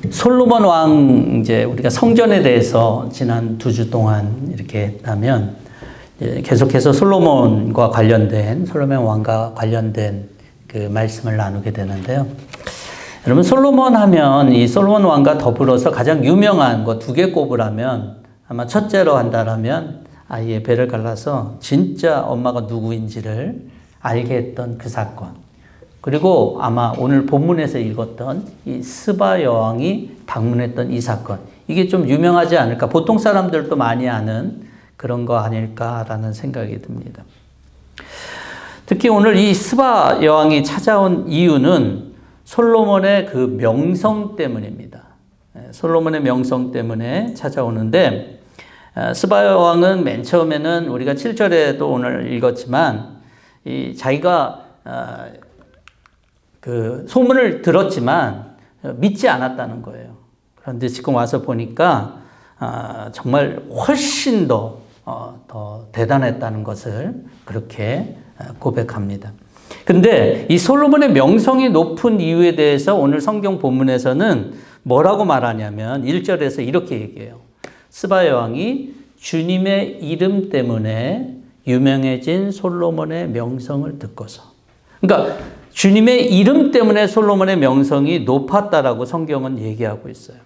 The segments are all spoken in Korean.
솔로몬 왕 이제 우리가 성전에 대해서 지난 2주 동안 이렇게 했다면 계속해서 솔로몬 왕과 관련된 그 말씀을 나누게 되는데요. 여러분 솔로몬 하면 이 솔로몬 왕과 더불어서 가장 유명한 거 2개 꼽으라면 아마 첫째로 한다라면 아이의 배를 갈라서 진짜 엄마가 누구인지를 알게 했던 그 사건. 그리고 아마 오늘 본문에서 읽었던 이 스바 여왕이 방문했던 이 사건. 이게 좀 유명하지 않을까. 보통 사람들도 많이 아는 그런 거 아닐까라는 생각이 듭니다. 특히 오늘 이 스바 여왕이 찾아온 이유는 솔로몬의 그 명성 때문입니다. 솔로몬의 명성 때문에 찾아오는데 스바 여왕은 맨 처음에는 우리가 7절에도 오늘 읽었지만 자기가 그 소문을 들었지만 믿지 않았다는 거예요. 그런데 지금 와서 보니까 정말 훨씬 더 대단했다는 것을 그렇게 고백합니다. 근데 이 솔로몬의 명성이 높은 이유에 대해서 오늘 성경 본문에서는 뭐라고 말하냐면 1절에서 이렇게 얘기해요. 스바 여왕이 주님의 이름 때문에 유명해진 솔로몬의 명성을 듣고서. 그러니까 주님의 이름 때문에 솔로몬의 명성이 높았다라고 성경은 얘기하고 있어요.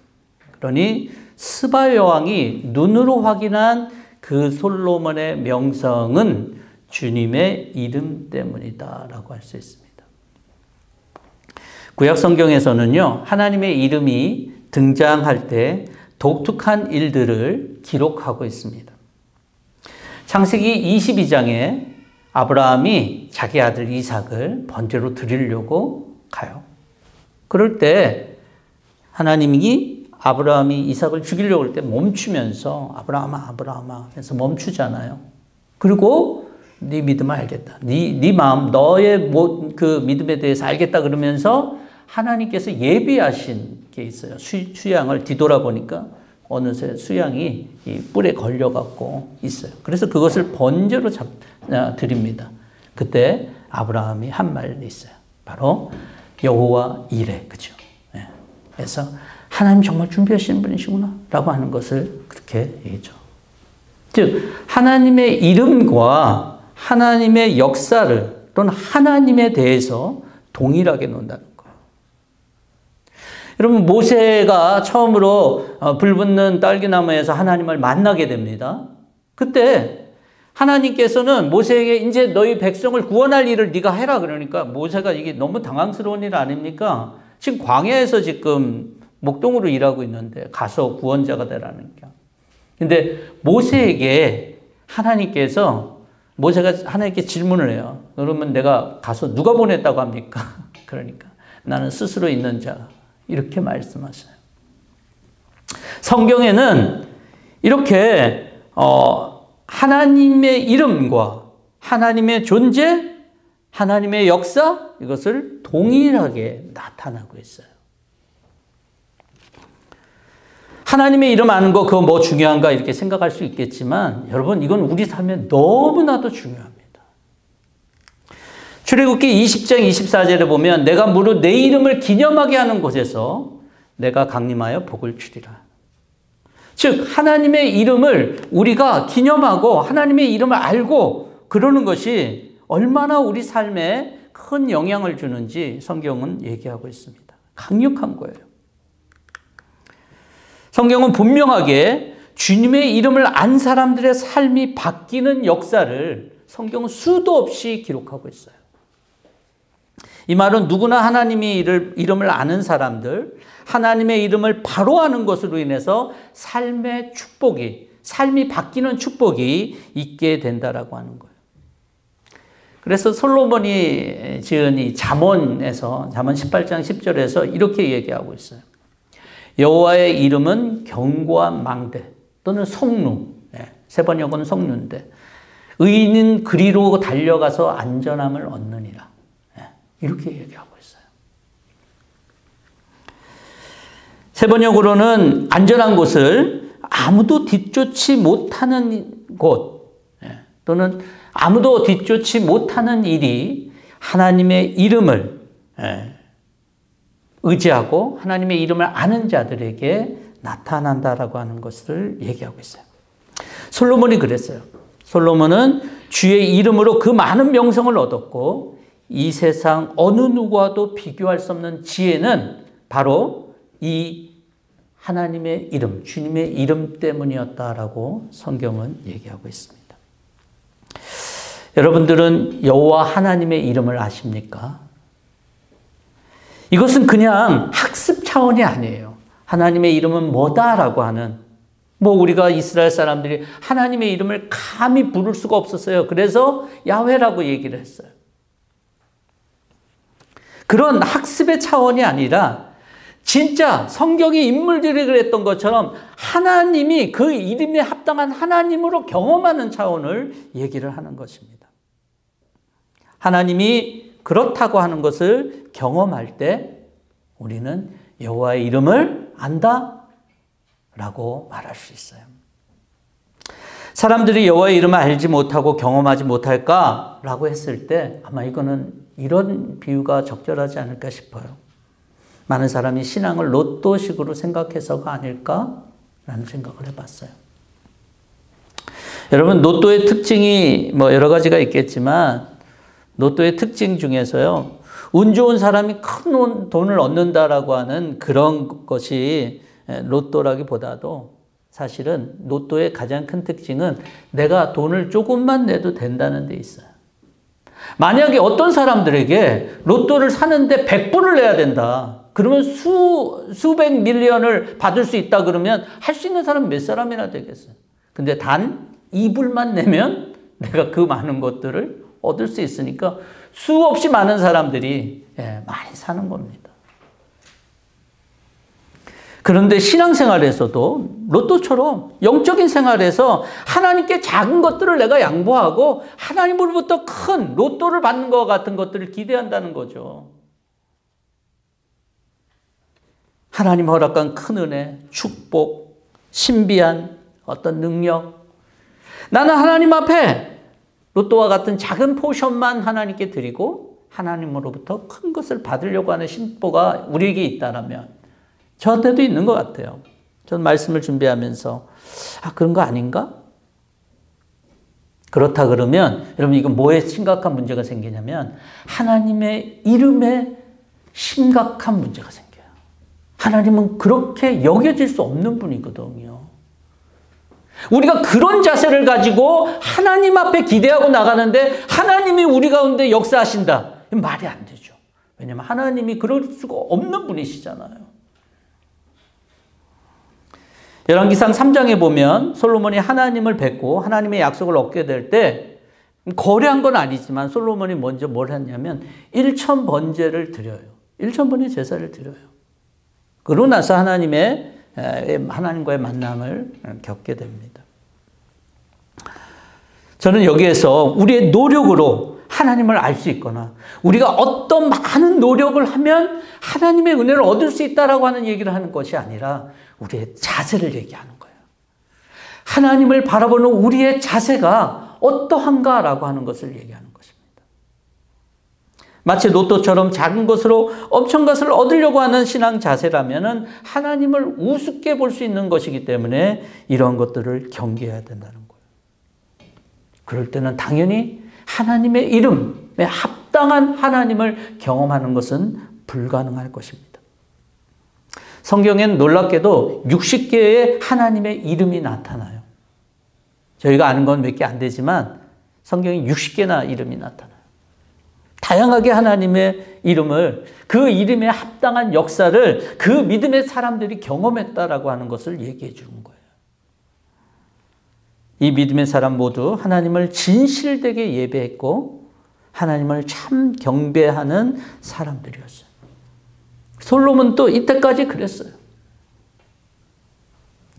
그러니 스바 여왕이 눈으로 확인한 그 솔로몬의 명성은 주님의 이름 때문이다라고 할 수 있습니다. 구약 성경에서는요, 하나님의 이름이 등장할 때 독특한 일들을 기록하고 있습니다. 창세기 22장에 아브라함이 자기 아들 이삭을 번제로 드리려고 가요. 그럴 때 하나님이 아브라함이 이삭을 죽이려고 할 때 멈추면서 아브라함아 해서 멈추잖아요. 그리고 네 믿음을 알겠다. 네 마음, 너의 그 믿음에 대해서 알겠다 그러면서 하나님께서 예비하신 게 있어요. 수양을 뒤돌아보니까 어느새 수양이 이 뿔에 걸려갖고 있어요. 그래서 그것을 번제로 드립니다. 그때 아브라함이 한 말이 있어요. 바로 여호와 이레, 그죠? 네. 그래서 하나님 정말 준비하시는 분이시구나 라고 하는 것을 그렇게 얘기죠. 즉 하나님의 이름과 하나님의 역사를 또는 하나님에 대해서 동일하게 논다는 거예요. 여러분 모세가 처음으로 불붙는 딸기나무에서 하나님을 만나게 됩니다. 그때 하나님께서는 모세에게 이제 너희 백성을 구원할 일을 네가 해라 그러니까 모세가 이게 너무 당황스러운 일 아닙니까? 지금 광야에서 지금 목동으로 일하고 있는데 가서 구원자가 되라는 게. 근데 모세에게 모세가 하나님께 질문을 해요. 그러면 내가 가서 누가 보냈다고 합니까? 그러니까 나는 스스로 있는 자 이렇게 말씀하셔요. 성경에는 이렇게 하나님의 이름과 하나님의 존재, 하나님의 역사 이것을 동일하게 나타나고 있어요. 하나님의 이름 아는 거 그거 뭐 중요한가 이렇게 생각할 수 있겠지만 여러분 이건 우리 삶에 너무나도 중요합니다. 출애굽기 20장 24절에 보면 내가 무릇 내 이름을 기념하게 하는 곳에서 내가 강림하여 복을 주리라. 즉 하나님의 이름을 우리가 기념하고 하나님의 이름을 알고 그러는 것이 얼마나 우리 삶에 큰 영향을 주는지 성경은 얘기하고 있습니다. 강력한 거예요. 성경은 분명하게 주님의 이름을 안 사람들의 삶이 바뀌는 역사를 성경은 수도 없이 기록하고 있어요. 이 말은 누구나 하나님의 이름을 아는 사람들, 하나님의 이름을 바로 아는 것으로 인해서 삶의 축복이, 삶이 바뀌는 축복이 있게 된다라고 하는 거예요. 그래서 솔로몬이 지은 이 잠언에서, 잠언 18장 10절에서 이렇게 얘기하고 있어요. 여호와의 이름은 견고한 망대 또는 성루, 세번역은 성루인데 의인은 그리로 달려가서 안전함을 얻느니라. 이렇게 얘기하고 있어요. 세번역으로는 안전한 곳을 아무도 뒤쫓지 못하는 곳 또는 아무도 뒤쫓지 못하는 일이 하나님의 이름을 의지하고 하나님의 이름을 아는 자들에게 나타난다라고 하는 것을 얘기하고 있어요. 솔로몬이 그랬어요. 솔로몬은 주의 이름으로 그 많은 명성을 얻었고 이 세상 어느 누구와도 비교할 수 없는 지혜는 바로 이 하나님의 이름, 주님의 이름 때문이었다라고 성경은 얘기하고 있습니다. 여러분들은 여호와 하나님의 이름을 아십니까? 이것은 그냥 학습 차원이 아니에요. 하나님의 이름은 뭐다라고 하는, 우리가 이스라엘 사람들이 하나님의 이름을 감히 부를 수가 없었어요. 그래서 야훼라고 얘기를 했어요. 그런 학습의 차원이 아니라 진짜 성경의 인물들이 그랬던 것처럼 하나님이 그 이름에 합당한 하나님으로 경험하는 차원을 얘기를 하는 것입니다. 하나님이 그렇다고 하는 것을 경험할 때 우리는 여호와의 이름을 안다라고 말할 수 있어요. 사람들이 여호와의 이름을 알지 못하고 경험하지 못할까라고 했을 때 아마 이거는 이런 비유가 적절하지 않을까 싶어요. 많은 사람이 신앙을 로또식으로 생각해서가 아닐까라는 생각을 해봤어요. 여러분, 로또의 특징이 여러 가지가 있겠지만 로또의 특징 중에서요, 운 좋은 사람이 큰 돈을 얻는다라고 하는 그런 것이 로또라기보다도 사실은 로또의 가장 큰 특징은 내가 돈을 조금만 내도 된다는 데 있어요. 만약에 어떤 사람들에게 로또를 사는데 100불을 내야 된다. 그러면 수백 밀리언을 받을 수 있다 그러면 할 수 있는 사람은 몇 사람이나 되겠어요. 근데 단 2불만 내면 내가 그 많은 것들을 얻을 수 있으니까 수없이 많은 사람들이 많이 사는 겁니다. 그런데 신앙생활에서도 로또처럼 영적인 생활에서 하나님께 작은 것들을 내가 양보하고 하나님으로부터 큰 로또를 받는 것 같은 것들을 기대한다는 거죠. 하나님 허락한 큰 은혜, 축복, 신비한 어떤 능력. 나는 하나님 앞에 로또와 같은 작은 포션만 하나님께 드리고 하나님으로부터 큰 것을 받으려고 하는 심보가 우리에게 있다면 저한테도 있는 것 같아요. 저는 말씀을 준비하면서 그런 거 아닌가? 그렇다 그러면 여러분 이건 뭐에 심각한 문제가 생기냐면 하나님의 이름에 심각한 문제가 생겨요. 하나님은 그렇게 여겨질 수 없는 분이거든요. 우리가 그런 자세를 가지고 하나님 앞에 기대하고 나가는데 하나님이 우리 가운데 역사하신다. 말이 안 되죠. 왜냐하면 하나님이 그럴 수가 없는 분이시잖아요. 열왕기상 3장에 보면 솔로몬이 하나님을 뵙고 하나님의 약속을 얻게 될 때 거래한 건 아니지만 솔로몬이 먼저 뭘 했냐면 1,000번제를 드려요. 1,000번의 제사를 드려요. 그러고 나서 하나님과의 만남을 겪게 됩니다. 저는 여기에서 우리의 노력으로 하나님을 알 수 있거나 우리가 어떤 많은 노력을 하면 하나님의 은혜를 얻을 수 있다라고 하는 얘기를 하는 것이 아니라 우리의 자세를 얘기하는 거예요. 하나님을 바라보는 우리의 자세가 어떠한가라고 하는 것을 얘기하는 것입니다. 마치 로또처럼 작은 것으로 엄청 것을 얻으려고 하는 신앙 자세라면 하나님을 우습게 볼 수 있는 것이기 때문에 이런 것들을 경계해야 된다는 거예요. 그럴 때는 당연히 하나님의 이름에 합당한 하나님을 경험하는 것은 불가능할 것입니다. 성경엔 놀랍게도 60개의 하나님의 이름이 나타나요. 저희가 아는 건 몇 개 안 되지만 성경에 60개나 이름이 나타나요. 다양하게 하나님의 이름을 그 이름에 합당한 역사를 그 믿음의 사람들이 경험했다라고 하는 것을 얘기해 주는 거예요. 이 믿음의 사람 모두 하나님을 진실되게 예배했고 하나님을 참 경배하는 사람들이었어요. 솔로몬도 이때까지 그랬어요.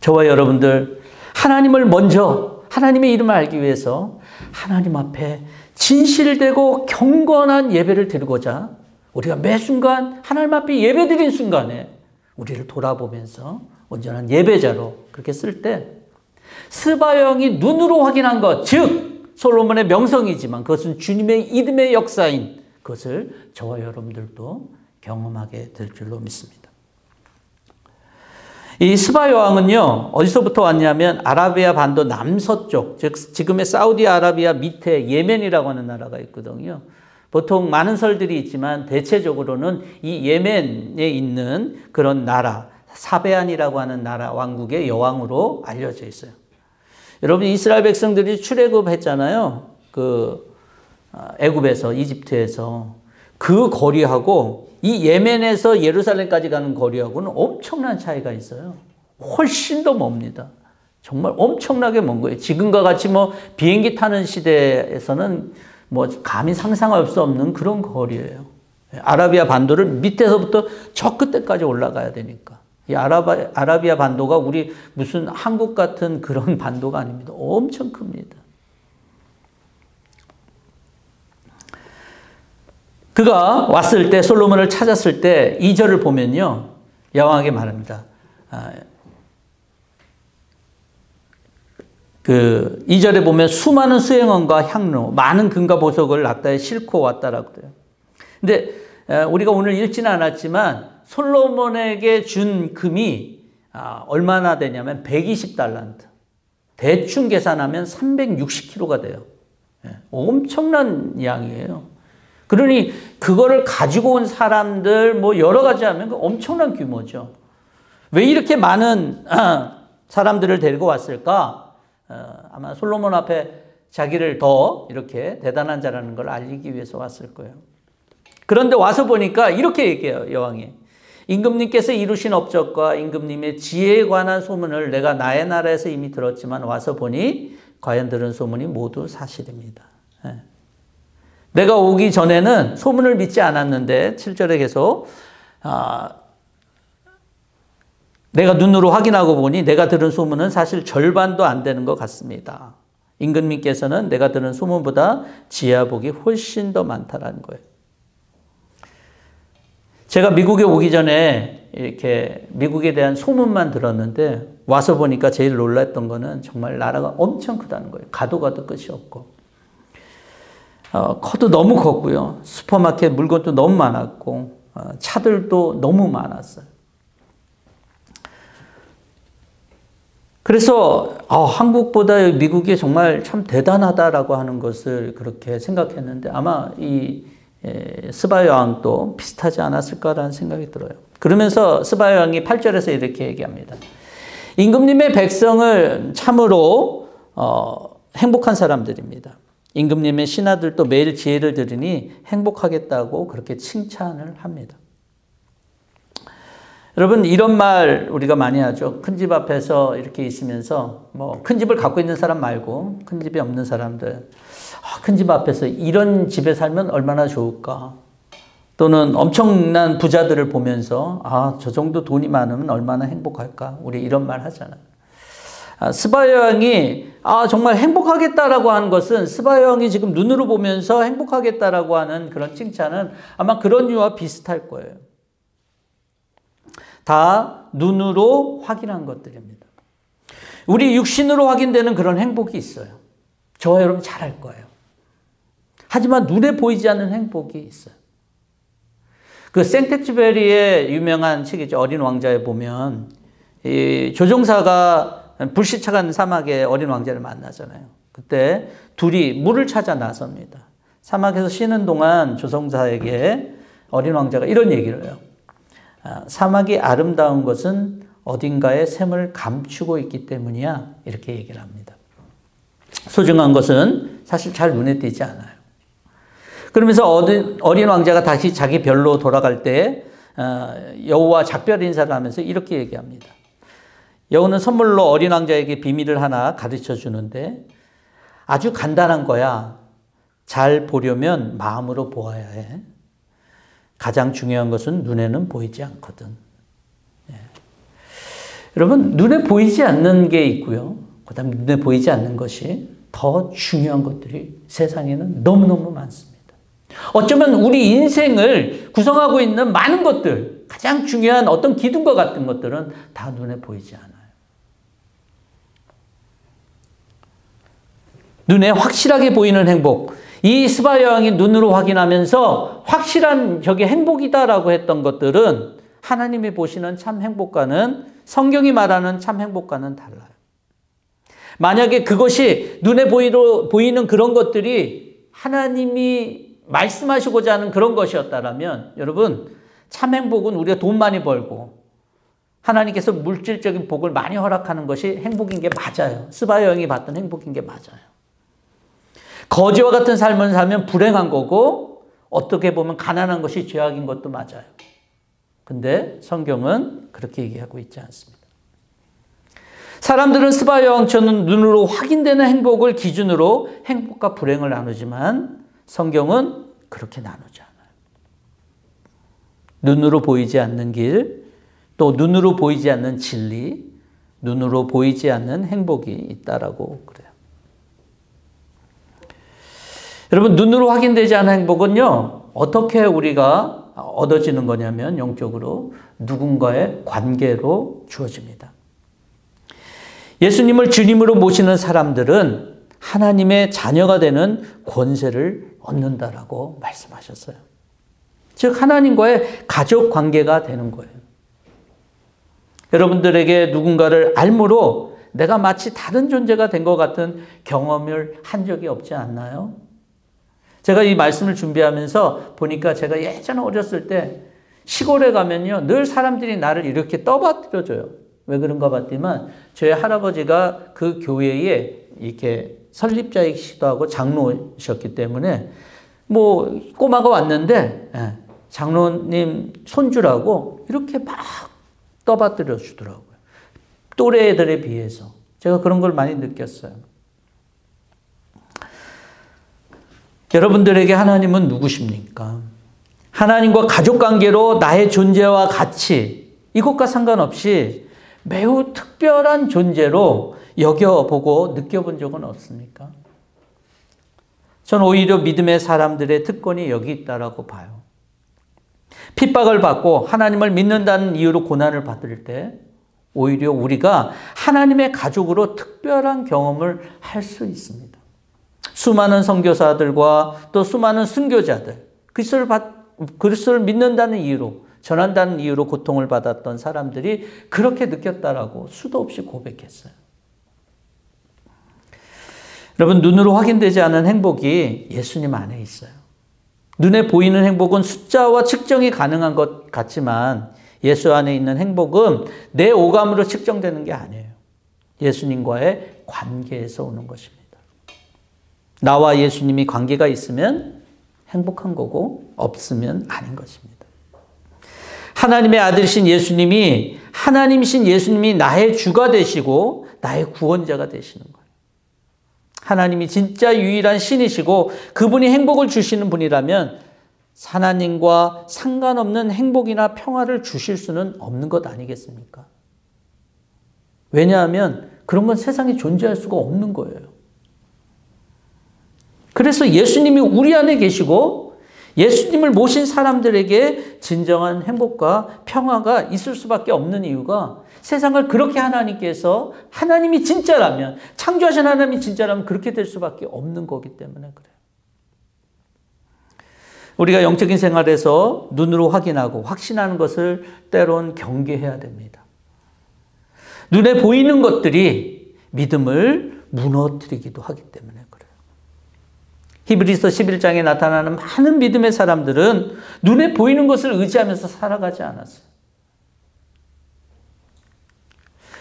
저와 여러분들 하나님을 먼저 하나님의 이름을 알기 위해서 하나님 앞에 진실되고 경건한 예배를 드리고자 우리가 매 순간 하나님 앞에 예배드린 순간에 우리를 돌아보면서 온전한 예배자로 그렇게 쓸 때 스바 여왕이 눈으로 확인한 것, 즉 솔로몬의 명성이지만 그것은 주님의 이름의 역사인 것을 저와 여러분들도 경험하게 될 줄로 믿습니다. 이 스바 여왕은요, 어디서부터 왔냐면 아라비아 반도 남서쪽, 즉 지금의 사우디아라비아 밑에 예멘이라고 하는 나라가 있거든요. 보통 많은 설들이 있지만 대체적으로는 이 예멘에 있는 그런 나라, 사베안이라고 하는 나라 왕국의 여왕으로 알려져 있어요. 여러분, 이스라엘 백성들이 출애굽했잖아요. 애굽에서, 이집트에서. 그 거리하고 이 예멘에서 예루살렘까지 가는 거리하고는 엄청난 차이가 있어요. 훨씬 더 멉니다. 정말 엄청나게 먼 거예요. 지금과 같이 비행기 타는 시대에서는 감히 상상할 수 없는 그런 거리예요. 아라비아 반도를 밑에서부터 저 끝에까지 올라가야 되니까. 이 아라비아 반도가 우리 무슨 한국 같은 그런 반도가 아닙니다. 엄청 큽니다. 그가 왔을 때, 솔로몬을 찾았을 때 2절을 보면요, 여왕에게 말합니다. 2절에 보면 수많은 수행원과 향로, 많은 금과 보석을 낙타에 싣고 왔다라고 그래요. 근데 우리가 오늘 읽지는 않았지만 솔로몬에게 준 금이 얼마나 되냐면 120달란트. 대충 계산하면 360kg가 돼요. 엄청난 양이에요. 그러니 그거를 가지고 온 사람들 여러 가지 하면 엄청난 규모죠. 왜 이렇게 많은 사람들을 데리고 왔을까? 아마 솔로몬 앞에 자기를 더 이렇게 대단한 자라는 걸 알리기 위해서 왔을 거예요. 그런데 와서 보니까 이렇게 얘기해요, 여왕이. 임금님께서 이루신 업적과 임금님의 지혜에 관한 소문을 내가 나의 나라에서 이미 들었지만 와서 보니 과연 들은 소문이 모두 사실입니다. 내가 오기 전에는 소문을 믿지 않았는데 7절에 계속 내가 눈으로 확인하고 보니 내가 들은 소문은 사실 절반도 안 되는 것 같습니다. 임금님께서는 내가 들은 소문보다 지혜와 복이 훨씬 더 많다라는 거예요. 제가 미국에 오기 전에 이렇게 미국에 대한 소문만 들었는데 와서 보니까 제일 놀랐던 거는 정말 나라가 엄청 크다는 거예요. 가도 끝이 없고. 커도 너무 컸고요. 슈퍼마켓 물건도 너무 많았고 차들도 너무 많았어요. 그래서 한국보다 미국이 정말 참 대단하다라고 하는 것을 그렇게 생각했는데 아마 이 스바 여왕도 비슷하지 않았을까라는 생각이 들어요. 그러면서 스바 여왕이 8절에서 이렇게 얘기합니다. 임금님의 백성을 참으로 행복한 사람들입니다. 임금님의 신하들도 매일 지혜를 들으니 행복하겠다고 그렇게 칭찬을 합니다. 여러분, 이런 말 우리가 많이 하죠. 큰 집 앞에서 이렇게 있으면서 큰 집을 갖고 있는 사람 말고 큰 집이 없는 사람들, 큰 집 앞에서 이런 집에 살면 얼마나 좋을까? 또는 엄청난 부자들을 보면서 저 정도 돈이 많으면 얼마나 행복할까? 우리 이런 말 하잖아요. 스바 여왕이 정말 행복하겠다라고 하는 것은 스바 여왕이 지금 눈으로 보면서 행복하겠다라고 하는 그런 칭찬은 아마 그런 이유와 비슷할 거예요. 다 눈으로 확인한 것들입니다. 우리 육신으로 확인되는 그런 행복이 있어요. 저와 여러분 잘 알 거예요. 하지만 눈에 보이지 않는 행복이 있어요. 생텍쥐베리의 유명한 책이죠. 어린 왕자에 보면 이 조종사가 불시착한 사막에 어린 왕자를 만나잖아요. 그때 둘이 물을 찾아 나섭니다. 사막에서 쉬는 동안 조종사에게 어린 왕자가 이런 얘기를 해요. 사막이 아름다운 것은 어딘가에 샘을 감추고 있기 때문이야. 이렇게 얘기를 합니다. 소중한 것은 사실 잘 눈에 띄지 않아요. 그러면서 어린 왕자가 다시 자기 별로 돌아갈 때 여호와 작별 인사를 하면서 이렇게 얘기합니다. 여호와는 선물로 어린 왕자에게 비밀을 하나 가르쳐 주는데 아주 간단한 거야. 잘 보려면 마음으로 보아야 해. 가장 중요한 것은 눈에는 보이지 않거든. 여러분, 눈에 보이지 않는 게 있고요. 그 다음에 눈에 보이지 않는 것이 더 중요한 것들이 세상에는 너무너무 많습니다. 어쩌면 우리 인생을 구성하고 있는 많은 것들, 가장 중요한 어떤 기둥과 같은 것들은 다 눈에 보이지 않아요. 눈에 확실하게 보이는 행복, 이 스바 여왕이 눈으로 확인하면서 확실한 저게 행복이다라고 했던 것들은 하나님이 보시는 참 행복과는, 성경이 말하는 참 행복과는 달라요. 만약에 그것이 눈에 보이는 그런 것들이 하나님이 말씀하시고자 하는 그런 것이었다면 여러분, 참 행복은 우리가 돈 많이 벌고 하나님께서 물질적인 복을 많이 허락하는 것이 행복인 게 맞아요. 스바 여왕이 받던 행복인 게 맞아요. 거지와 같은 삶을 살면 불행한 거고 어떻게 보면 가난한 것이 죄악인 것도 맞아요. 근데 성경은 그렇게 얘기하고 있지 않습니다. 사람들은 스바 여왕처럼 눈으로 확인되는 행복을 기준으로 행복과 불행을 나누지만 성경은 그렇게 나누지 않아요. 눈으로 보이지 않는 길, 또 눈으로 보이지 않는 진리, 눈으로 보이지 않는 행복이 있다라고 그래요. 여러분, 눈으로 확인되지 않은 행복은요, 어떻게 우리가 얻어지는 거냐면 영적으로 누군가의 관계로 주어집니다. 예수님을 주님으로 모시는 사람들은 하나님의 자녀가 되는 권세를 얻는다라고 말씀하셨어요. 즉 하나님과의 가족 관계가 되는 거예요. 여러분들에게 누군가를 알므로 내가 마치 다른 존재가 된 것 같은 경험을 한 적이 없지 않나요? 제가 이 말씀을 준비하면서 보니까 제가 예전에 어렸을 때 시골에 가면요, 늘 사람들이 나를 이렇게 떠받들어줘요. 왜 그런가 봤더니만 저희 할아버지가 그 교회에 이렇게 설립자이시기도 하고 장로셨기 때문에 뭐 꼬마가 왔는데 장로님 손주라고 이렇게 막 떠받들어 주더라고요. 또래 애들에 비해서. 제가 그런 걸 많이 느꼈어요. 여러분들에게 하나님은 누구십니까? 하나님과 가족관계로 나의 존재와 가치, 이것과 상관없이 매우 특별한 존재로 여겨보고 느껴본 적은 없습니까? 저는 오히려 믿음의 사람들의 특권이 여기 있다라고 봐요. 핍박을 받고 하나님을 믿는다는 이유로 고난을 받을 때 오히려 우리가 하나님의 가족으로 특별한 경험을 할 수 있습니다. 수많은 선교사들과 또 수많은 순교자들, 그리스도를 믿는다는 이유로, 전한다는 이유로 고통을 받았던 사람들이 그렇게 느꼈다라고 수도 없이 고백했어요. 여러분, 눈으로 확인되지 않은 행복이 예수님 안에 있어요. 눈에 보이는 행복은 숫자와 측정이 가능한 것 같지만 예수 안에 있는 행복은 내 오감으로 측정되는 게 아니에요. 예수님과의 관계에서 오는 것입니다. 나와 예수님이 관계가 있으면 행복한 거고 없으면 아닌 것입니다. 하나님의 아들이신 예수님이, 하나님이신 예수님이 나의 주가 되시고 나의 구원자가 되시는 거예요. 하나님이 진짜 유일한 신이시고 그분이 행복을 주시는 분이라면 하나님과 상관없는 행복이나 평화를 주실 수는 없는 것 아니겠습니까? 왜냐하면 그런 건 세상에 존재할 수가 없는 거예요. 그래서 예수님이 우리 안에 계시고 예수님을 모신 사람들에게 진정한 행복과 평화가 있을 수밖에 없는 이유가 세상을 그렇게 하나님께서, 하나님이 진짜라면, 창조하신 하나님이 진짜라면 그렇게 될 수밖에 없는 거기 때문에 그래요. 우리가 영적인 생활에서 눈으로 확인하고 확신하는 것을 때론 경계해야 됩니다. 눈에 보이는 것들이 믿음을 무너뜨리기도 하기 때문에 그래요. 히브리서 11장에 나타나는 많은 믿음의 사람들은 눈에 보이는 것을 의지하면서 살아가지 않았어요.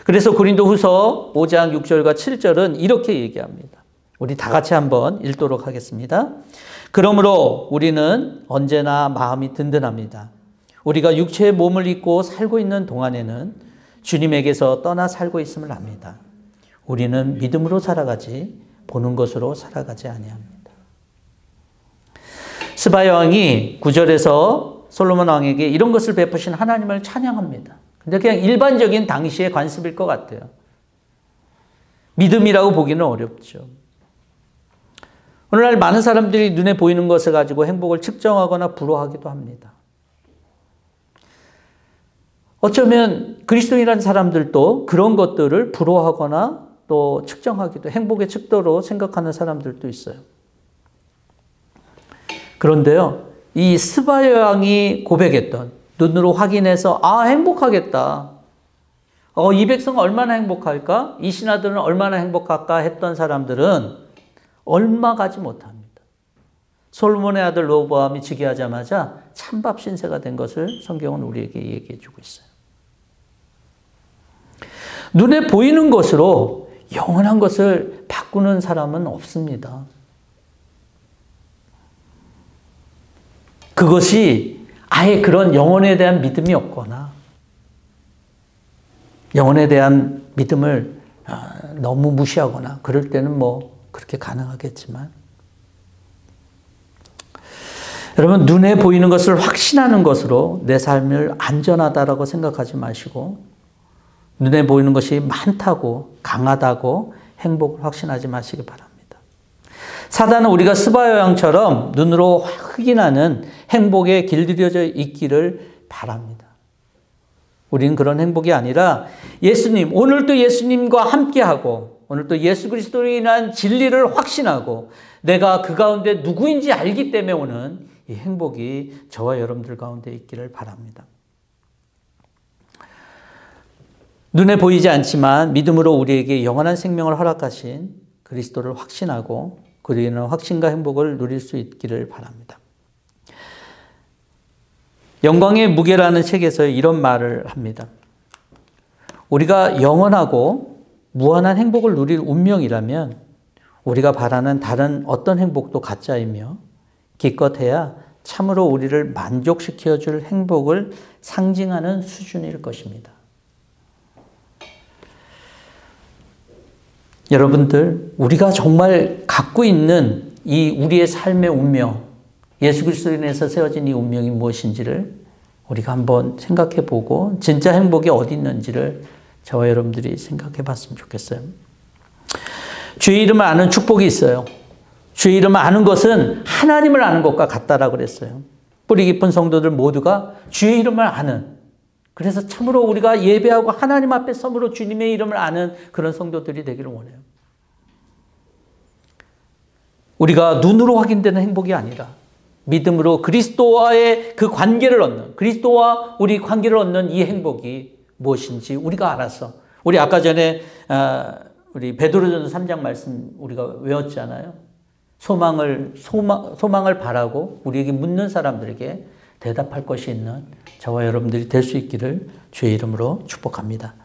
그래서 고린도후서 5장 6절과 7절은 이렇게 얘기합니다. 우리 다 같이 한번 읽도록 하겠습니다. 그러므로 우리는 언제나 마음이 든든합니다. 우리가 육체의 몸을 입고 살고 있는 동안에는 주님에게서 떠나 살고 있음을 압니다. 우리는 믿음으로 살아가지 보는 것으로 살아가지 아니합니다. 스바 여왕이 9절에서 솔로몬 왕에게 이런 것을 베푸신 하나님을 찬양합니다. 근데 그냥 일반적인 당시의 관습일 것 같아요. 믿음이라고 보기는 어렵죠. 오늘날 많은 사람들이 눈에 보이는 것을 가지고 행복을 측정하거나 부러워하기도 합니다. 어쩌면 그리스도인이라는 사람들도 그런 것들을 부러워하거나 또 측정하기도, 행복의 측도로 생각하는 사람들도 있어요. 그런데요, 이 스바 여왕이 고백했던, 눈으로 확인해서 행복하겠다. 이 백성은 얼마나 행복할까? 이 신하들은 얼마나 행복할까? 했던 사람들은 얼마 가지 못합니다. 솔로몬의 아들 르호보암이 즉위하자마자 찬밥 신세가 된 것을 성경은 우리에게 얘기해 주고 있어요. 눈에 보이는 것으로 영원한 것을 바꾸는 사람은 없습니다. 그것이 아예 그런 영혼에 대한 믿음이 없거나 영혼에 대한 믿음을 너무 무시하거나 그럴 때는 뭐 그렇게 가능하겠지만, 여러분, 눈에 보이는 것을 확신하는 것으로 내 삶을 안전하다라고 생각하지 마시고, 눈에 보이는 것이 많다고 강하다고 행복을 확신하지 마시기 바랍니다. 사단은 우리가 스바 여왕처럼 눈으로 확인하는 행복에 길들여져 있기를 바랍니다. 우리는 그런 행복이 아니라 예수님, 오늘도 예수님과 함께하고 오늘도 예수 그리스도로 인한 진리를 확신하고 내가 그 가운데 누구인지 알기 때문에 오는 이 행복이 저와 여러분들 가운데 있기를 바랍니다. 눈에 보이지 않지만 믿음으로 우리에게 영원한 생명을 허락하신 그리스도를 확신하고 그로 인한 확신과 행복을 누릴 수 있기를 바랍니다. 영광의 무게라는 책에서 이런 말을 합니다. 우리가 영원하고 무한한 행복을 누릴 운명이라면 우리가 바라는 다른 어떤 행복도 가짜이며 기껏해야 참으로 우리를 만족시켜줄 행복을 상징하는 수준일 것입니다. 여러분들, 우리가 정말 갖고 있는 이 우리의 삶의 운명, 예수 그리스도로 인해서 세워진 이 운명이 무엇인지를 우리가 한번 생각해 보고 진짜 행복이 어디 있는지를 저와 여러분들이 생각해 봤으면 좋겠어요. 주의 이름을 아는 축복이 있어요. 주의 이름을 아는 것은 하나님을 아는 것과 같다라고 그랬어요. 뿌리 깊은 성도들 모두가 주의 이름을 아는, 그래서 참으로 우리가 예배하고 하나님 앞에 섬으로 주님의 이름을 아는 그런 성도들이 되기를 원해요. 우리가 눈으로 확인되는 행복이 아니라 믿음으로 그리스도와의 그 관계를 얻는, 그리스도와 우리 관계를 얻는 이 행복이 무엇인지 우리가 알아서, 우리 아까 전에 우리 베드로전서 3장 말씀 우리가 외웠잖아요. 소망을 바라고 우리에게 묻는 사람들에게 대답할 것이 있는 저와 여러분들이 될 수 있기를 주의 이름으로 축복합니다.